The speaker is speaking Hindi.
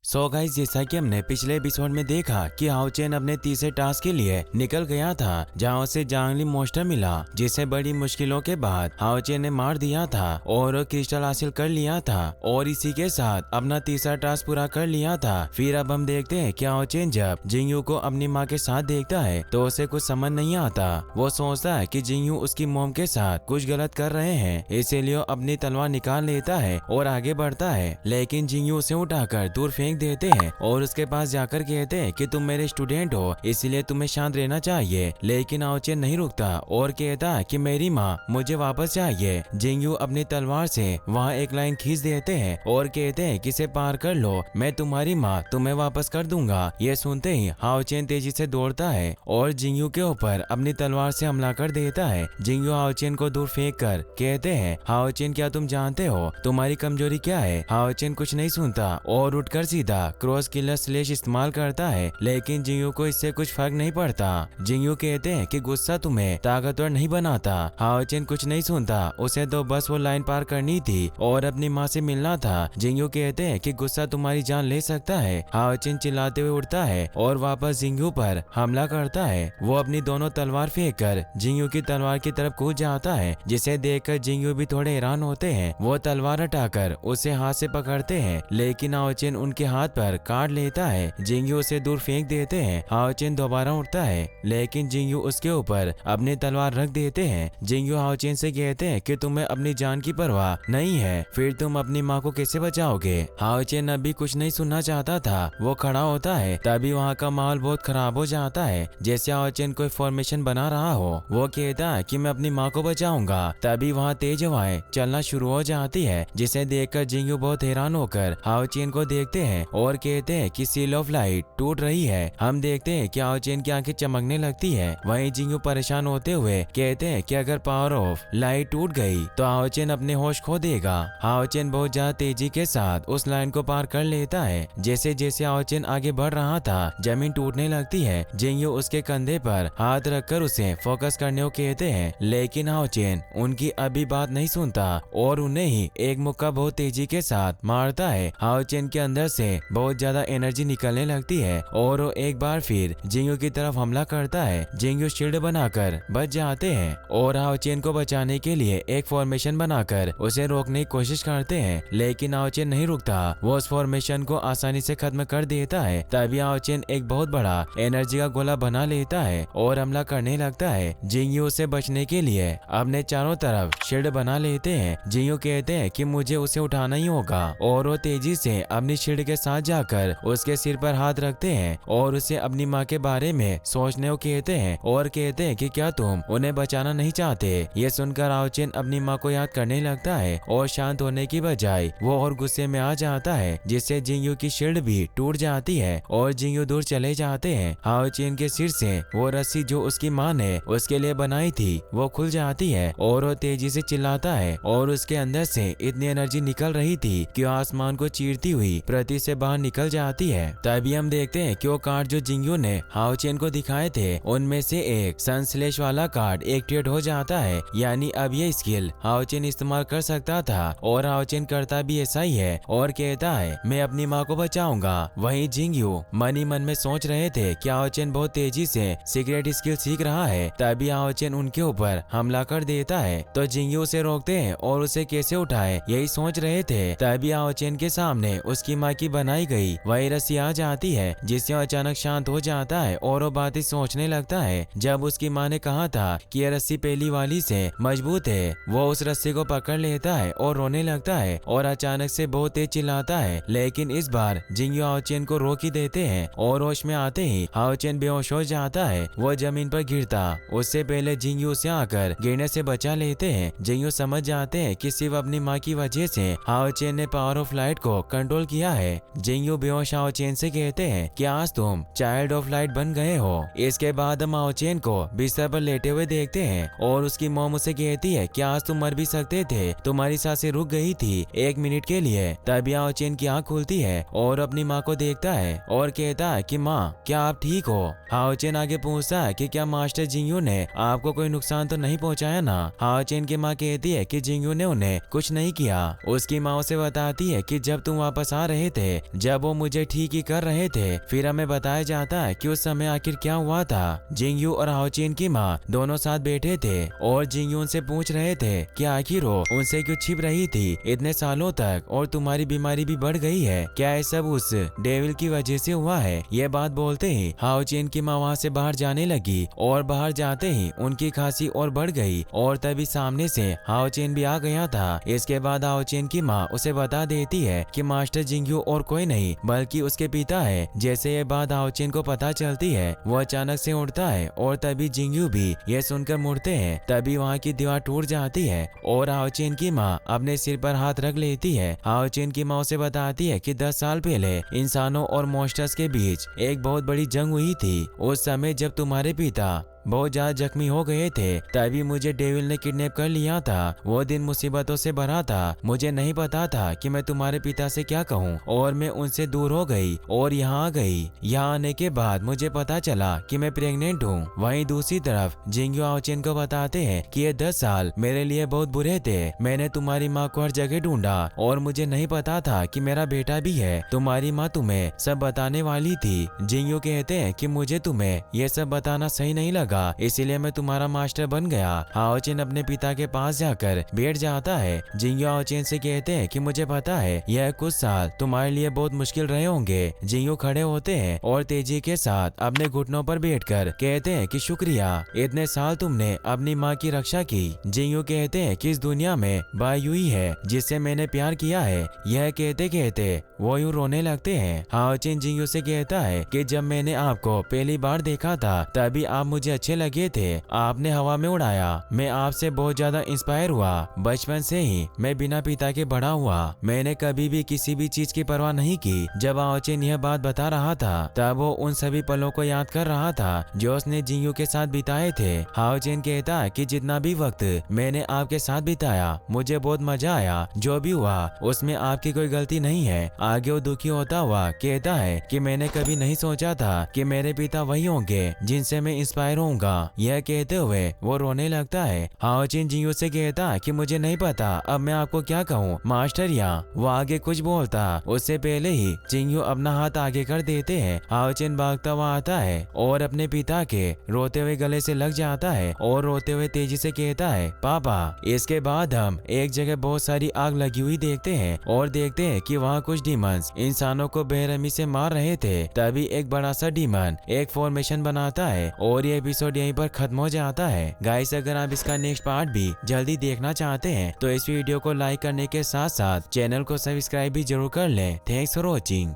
सो गाइस, जैसा कि हमने पिछले एपिसोड में देखा कि हाओ चेन अपने तीसरे टास्क के लिए निकल गया था, जहां उसे जांगली मोस्टर मिला, जिसे बड़ी मुश्किलों के बाद हाओ चेन ने मार दिया था और क्रिस्टल हासिल कर लिया था और इसी के साथ अपना तीसरा टास्क पूरा कर लिया था। फिर अब हम देखते हैं कि हाओ चेन जब जिंगयू को अपनी माँ के साथ देखता है तो उसे कुछ समझ नहीं आता। वो सोचता है कि जिंगयू उसकी मॉम के साथ कुछ गलत कर रहे हैं, इसीलिए अपनी तलवार निकाल लेता है और आगे बढ़ता है, लेकिन जिंगयू उसे उठाकर दूर फेंक देते हैं और उसके पास जाकर कहते हैं कि तुम मेरे स्टूडेंट हो, इसलिए तुम्हें शांत रहना चाहिए। लेकिन हाओ चेन नहीं रुकता और कहता है कि मेरी माँ मुझे वापस चाहिए। जिंगयू अपनी तलवार से वहाँ एक लाइन खींच देते हैं और कहते हैं कि इसे पार कर लो, मैं तुम्हारी माँ तुम्हें वापस कर दूंगा। ये सुनते ही हाओ चेन तेजी से दौड़ता है और जिंगयू के ऊपर अपनी तलवार से हमला कर देता है। जिंगयू हाओ चेन को दूर फेंक कर कहते हैं, हाओ चेन क्या तुम जानते हो तुम्हारी कमजोरी क्या है? हाओ चेन कुछ नहीं सुनता और उठकर सीधा क्रॉस किलर स्लेश इस्तेमाल करता है, लेकिन जिंगयू को इससे कुछ फर्क नहीं पड़ता। जिंगयू कहते हैं कि गुस्सा तुम्हें ताकतवर नहीं बनाता। हाओ चेन कुछ नहीं सुनता, उसे तो बस वो लाइन पार करनी थी और अपनी माँ से मिलना था। जिंगयू कहते हैं कि गुस्सा तुम्हारी जान ले सकता है। हाओ चेन चिल्लाते हुए उठता है और वापस जिंगयू पर हमला करता है। वो अपनी दोनों तलवार फेंक कर जिंगयू की तलवार की तरफ कूद जाता है, जिसे देखकर जिंगयू भी थोड़े हैरान होते हैं। वो तलवार हटाकर उसे हाथ से पकड़ते हैं, लेकिन हाओ चेन उनके हाथ पर काट लेता है। जिंगयू उसे दूर फेंक देते हैं। हाओ चेन दोबारा उठता है, लेकिन जिंगयू उसके ऊपर अपनी तलवार रख देते हैं। जिंगयू हाओ चेन से कहते हैं कि तुम्हें अपनी जान की परवाह नहीं है, फिर तुम अपनी माँ को कैसे बचाओगे? हाओ चेन अभी कुछ नहीं सुनना चाहता था। वो खड़ा होता है, तभी वहाँ का माहौल बहुत खराब हो जाता है, जैसे हाओ चेन कोई फॉर्मेशन बना रहा हो। वो कहता है कि मैं अपनी माँ को बचाऊंगा। तभी वहाँ तेज हवाएं चलना शुरू हो जाती है, जिसे देखकर जिंगयू बहुत हैरान होकर हाओ चेन को देखते हैं और कहते हैं कि सील ऑफ लाइट टूट रही है। हम देखते हैं कि हाओ चेन की आंखें चमकने लगती है। वहीं जिंगयू परेशान होते हुए कहते हैं कि अगर पावर ऑफ लाइट टूट गई तो हाओ चेन अपने होश खो देगा। हाओ चेन बहुत ज्यादा तेजी के साथ उस लाइन को पार कर लेता है। जैसे जैसे हाओ चेन आगे बढ़ रहा था, जमीन टूटने लगती है। जिंगयू उसके कंधे पर हाथ रखकर उसे फोकस करने को कहते हैं, लेकिन हाओ चेन उनकी अभी बात नहीं सुनता और उन्हें ही एक मुक्का बहुत तेजी के साथ मारता है। हाओ चेन के अंदर से बहुत ज्यादा एनर्जी निकलने लगती है और वो एक बार फिर जिंगयू की तरफ हमला करता है। जिंगयू शील्ड बनाकर बच जाते हैं और हाओ चेन को बचाने के लिए एक फॉर्मेशन बनाकर उसे रोकने की कोशिश करते हैं, लेकिन हाओ चेन नहीं रुकता। वो उस फॉर्मेशन को आसानी से खत्म कर देता है। तभी हाओ चेन एक बहुत बड़ा एनर्जी का गोला बना लेता है और हमला करने लगता है। जिंगयू से बचने के लिए अपने चारों तरफ शील्ड बना लेते हैं। जिंगयू कहते हैं कि मुझे उसे उठाना ही होगा और वो तेजी से अपनी शील्ड के साथ जाकर उसके सिर पर हाथ रखते हैं और उसे अपनी माँ के बारे में सोचने को कहते हैं और कहते हैं कि क्या तुम उन्हें बचाना नहीं चाहते? ये सुनकर हाओ चेन अपनी माँ को याद करने लगता है और शांत होने की बजाय वो और गुस्से में आ जाता है, जिससे जिंगयू की शील्ड भी टूट जाती है और जिंगयू दूर चले जाते हैं। हाओ चेन के सिर से वो रस्सी जो उसकी माँ ने उसके लिए बनाई थी वो खुल जाती है और वो तेजी से चिल्लाता है और उसके अंदर से इतनी एनर्जी निकल रही थी कि वो आसमान को चीरती हुई पृथ्वी से बाहर निकल जाती है। तभी हम देखते हैं कि वो कार्ड जो जिंगयू ने हाओ चेन को दिखाए थे, उनमें से एक सनस्लेश वाला कार्ड एक्टिवेट हो जाता है। यानी अब ये स्किल हाओ चेन इस्तेमाल कर सकता था और हाओ चेन करता भी ऐसा ही है और कहता है, मैं अपनी माँ को बचाऊंगा। वहीं जिंगयू मन ही मन में सोच रहे थे कि हाओ चेन बहुत तेजी से सीक्रेट स्किल सीख रहा है। तभी हाओ चेन उनके ऊपर हमला कर देता है, तो जिंगयू उसे रोकते हैं और उसे कैसे उठाए यही सोच रहे थे। तभी हाओ चेन के सामने उसकी माँ की बनाई गई वही रस्सी आ जाती है, जिससे अचानक शांत हो जाता है और वो बातें सोचने लगता है। जब उसकी माँ ने कहा था कि यह रस्सी पहली वाली से मजबूत है, वो उस रस्सी को पकड़ लेता है और रोने लगता है और अचानक से बहुत तेज चिल्लाता है। लेकिन इस बार जिंगयू हाओ चेन को रोक ही देते हैं और होश में आते ही हाओ चेन बेहोश हो जाता है। वो जमीन पर गिरता उससे पहले जिंगयू उसे आकर गिरने से बचा लेते हैं। जिंगयू समझ जाते हैं कि सिर्फ अपनी माँ की वजह से हाओ चेन ने पावर ऑफ लाइट को कंट्रोल किया है। जिंगयू बेहोश हाओ चेन से कहते हैं कि आज तुम चाइल्ड ऑफ लाइट बन गए हो। इसके बाद हम हाओ चेन को बिस्तर पर लेटे हुए देखते हैं और उसकी मॉम उसे कहती है कि आज तुम मर भी सकते थे, तुम्हारी सांसें रुक गई थी 1 मिनट के लिए। तभी हाओ चेन की आंख खुलती है और अपनी माँ को देखता है और कहता है कि माँ क्या आप ठीक हो? हाओ चेन आगे पूछता है कि क्या मास्टर जिंगयू ने आपको कोई नुकसान तो नहीं पहुँचाया ना? हाओ चेन की माँ कहती है कि जिंगयू ने उन्हें कुछ नहीं किया। उसकी माँ उसे बताती है कि जब तुम वापस आ रहे थे जब वो मुझे ठीक ही कर रहे थे, फिर हमें बताया जाता है कि उस समय आखिर क्या हुआ था। जिंगयू और हाओचेन की माँ दोनों साथ बैठे थे और जिंगयू उनसे पूछ रहे थे कि आखिर वो उनसे क्यों छिप रही थी इतने सालों तक, और तुम्हारी बीमारी भी बढ़ गई है, क्या ये सब उस डेविल की वजह से हुआ है। ये बात बोलते ही हाओचेन की माँ वहाँ से बाहर जाने लगी और बाहर जाते ही उनकी खांसी और बढ़ गई और तभी सामने से हाओचेन भी आ गया था। इसके बाद हाओचेन की माँ उसे बता देती है कि मास्टर जिंगयू और कोई नहीं बल्कि उसके पिता है। जैसे ये बात हाओचेन को पता चलती है, वो अचानक से उठता है और तभी जिंगयू भी ये सुनकर मुड़ते हैं। तभी वहाँ की दीवार टूट जाती है और हाओचेन की माँ अपने सिर पर हाथ रख लेती है। हाओचेन की माँ उसे बताती है कि 10 साल पहले इंसानों और मॉन्स्टर्स के बीच एक बहुत बड़ी जंग हुई थी। उस समय जब तुम्हारे पिता बहुत ज्यादा जख्मी हो गए थे, तभी मुझे डेविल ने किडनैप कर लिया था। वो दिन मुसीबतों से भरा था, मुझे नहीं पता था कि मैं तुम्हारे पिता से क्या कहूँ और मैं उनसे दूर हो गई और यहाँ आ गई। यहाँ आने के बाद मुझे पता चला कि मैं प्रेग्नेंट हूँ। वहीं दूसरी तरफ जिंगयू हाओचेन को बताते हैं कि ये 10 साल मेरे लिए बहुत बुरे थे। मैंने तुम्हारी माँ को हर जगह ढूंढा और मुझे नहीं पता था कि मेरा बेटा भी है। तुम्हारी माँ तुम्हें सब बताने वाली थी। जिंगयू कहते हैं कि मुझे तुम्हें ये सब बताना सही नहीं लगा, इसीलिए मैं तुम्हारा मास्टर बन गया। हाओचेन अपने पिता के पास जाकर बैठ जाता है। जिंगयू हाओचेन से कहते हैं कि मुझे पता है यह कुछ साल तुम्हारे लिए बहुत मुश्किल रहे होंगे। जिंगयू खड़े होते हैं और तेजी के साथ अपने घुटनों पर बैठकर कहते हैं कि शुक्रिया, इतने साल तुमने अपनी माँ की रक्षा की। जिंगयू कहते हैं कि इस दुनिया में बाई युई है जिससे मैंने प्यार किया है। यह कहते कहते वो यूं रोने लगते हैं। हाओचेन जिंगयू से कहता है कि जब मैंने आपको पहली बार देखा था तभी आप मुझे अच्छे लगे थे, आपने हवा में उड़ाया। मैं आपसे बहुत ज्यादा इंस्पायर हुआ। बचपन से ही मैं बिना पिता के बड़ा हुआ। मैंने कभी भी किसी भी चीज की परवाह नहीं की। जब हाओचेन यह बात बता रहा था तब वो उन सभी पलों को याद कर रहा था जो उसने जिंगयू के साथ बिताए थे। हाओचेन कहता है कि जितना भी वक्त मैंने आपके साथ बिताया मुझे बहुत मजा आया। जो भी हुआ उसमें आपकी कोई गलती नहीं है। आगे वो दुखी होता हुआ कहता है कि मैंने कभी नहीं सोचा था कि मेरे पिता वही होंगे जिनसे मैं इंस्पायर हूँ। यह कहते हुए वो रोने लगता है। हाओचेन जिंगयू से कहता कि मुझे नहीं पता अब मैं आपको क्या कहूँ मास्टर। या वो आगे कुछ बोलता उससे पहले ही जिंगयू अपना हाथ आगे कर देते हैं। हाओचेन भागता हुआ आता है और अपने पिता के रोते हुए गले से लग जाता है और रोते हुए तेजी से कहता है पापा। इसके बाद हम एक जगह बहुत सारी आग लगी हुई देखते हैं और देखते हैं कि वहाँ कुछ डीमंस इंसानों को बेरहमी से मार रहे थे। तभी एक बड़ा सा डीमन एक फॉर्मेशन बनाता है और ये एपिसोड यहीं पर खत्म हो जाता है। गाइस, अगर आप इसका नेक्स्ट पार्ट भी जल्दी देखना चाहते हैं तो इस वीडियो को लाइक करने के साथ साथ चैनल को सब्सक्राइब भी जरूर कर लें। Thanks for watching.